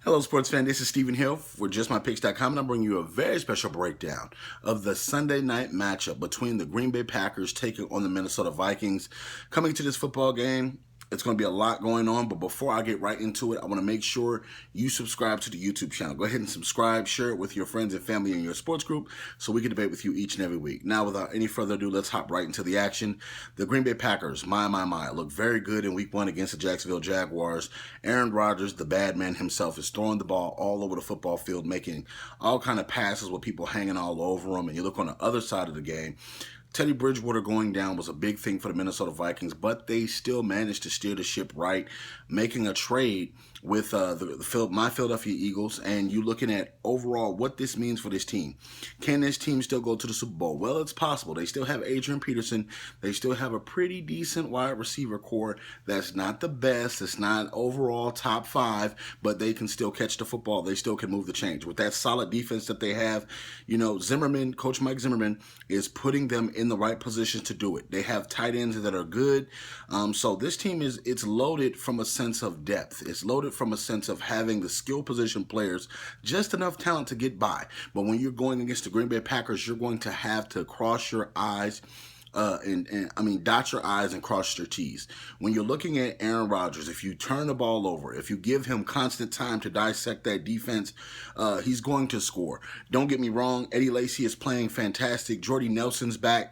Hello, sports fan. This is Stephen Hill for JustMyPicks.com, and I'm bringing you a very special breakdown of the Sunday night matchup between the Green Bay Packers taking on the Minnesota Vikings. Coming to this football game, it's going to be a lot going on, but before I get right into it, I want to make sure you subscribe to the YouTube channel. Go ahead and subscribe, share it with your friends and family in your sports group so we can debate with you each and every week. Now, without any further ado, let's hop right into the action. The Green Bay Packers, my, look very good in week one against the Jacksonville Jaguars. Aaron Rodgers, the bad man himself, is throwing the ball all over the football field, making all kind of passes with people hanging all over him. And you look on the other side of the game, Teddy Bridgewater going down was a big thing for the Minnesota Vikings, but they still managed to steer the ship right, making a trade with my Philadelphia Eagles. And you looking at overall what this means for this team. Can this team still go to the Super Bowl? Well, it's possible. They still have Adrian Peterson. They still have a pretty decent wide receiver core that's not the best. It's not overall top five, but they can still catch the football. They still can move the chains. With that solid defense that they have, Zimmerman, Coach Mike Zimmerman, is putting them in the right positions to do it. They have tight ends that are good. So this team it's loaded from a sense of depth. It's loaded from a sense of having the skill position players, just enough talent to get by. But when you're going against the Green Bay Packers, you're going to have to cross your eyes dot your I's and cross your T's. When you're looking at Aaron Rodgers, if you turn the ball over, if you give him constant time to dissect that defense, he's going to score. Don't get me wrong, Eddie Lacy is playing fantastic. Jordy Nelson's back.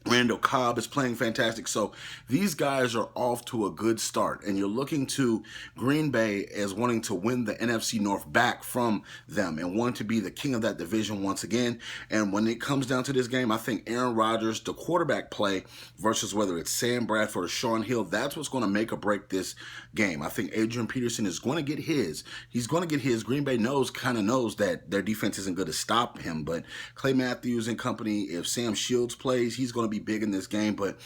Randall Cobb is playing fantastic. So these guys are off to a good start. And you're looking to Green Bay as wanting to win the NFC North back from them and want to be the king of that division once again. And when it comes down to this game, I think Aaron Rodgers, the quarterback play versus whether it's Sam Bradford or Sean Hill, that's what's going to make or break this game. I think Adrian Peterson is going to get his. He's going to get his. Green Bay kind of knows that their defense isn't going to stop him. But Clay Matthews and company, if Sam Shields plays, he's going to be big in this game. But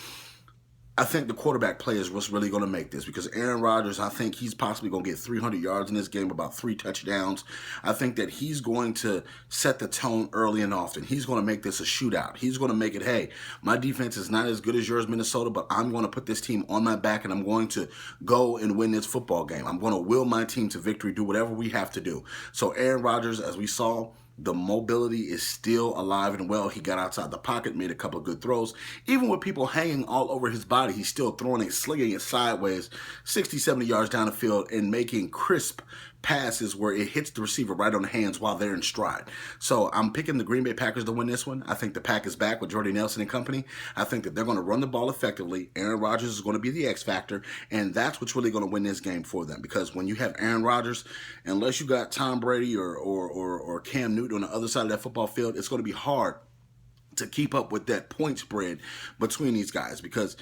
I think the quarterback play is what's really going to make this, because Aaron Rodgers, I think he's possibly going to get 300 yards in this game, about 3 touchdowns. I think that he's going to set the tone early and often. He's going to make this a shootout. He's going to make it, hey, my defense is not as good as yours, Minnesota, but I'm going to put this team on my back and I'm going to go and win this football game. I'm going to will my team to victory, do whatever we have to do. So Aaron Rodgers, as we saw, the mobility is still alive and well. He got outside the pocket, made a couple of good throws. Even with people hanging all over his body, he's still throwing it, slinging it sideways, 60, 70 yards down the field and making crisp passes where it hits the receiver right on the hands while they're in stride. So I'm picking the Green Bay Packers to win this one. I think the Pack is back with Jordy Nelson and company. I think that they're going to run the ball effectively. Aaron Rodgers is going to be the X factor, and that's what's really going to win this game for them. Because when you have Aaron Rodgers, unless you got Tom Brady or Cam Newton on the other side of that football field, it's going to be hard to keep up with that point spread between these guys, because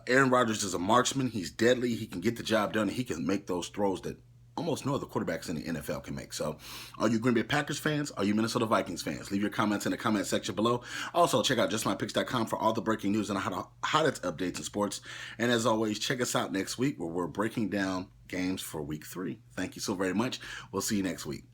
Aaron Rodgers is a marksman. He's deadly. He can get the job done. And he can make those throws that almost no other quarterbacks in the NFL can make. So are you Green Bay Packers fans? Are you Minnesota Vikings fans? Leave your comments in the comment section below. Also, check out JustMyPicks.com for all the breaking news and hottest updates in sports. And as always, check us out next week where we're breaking down games for week 3. Thank you so very much. We'll see you next week.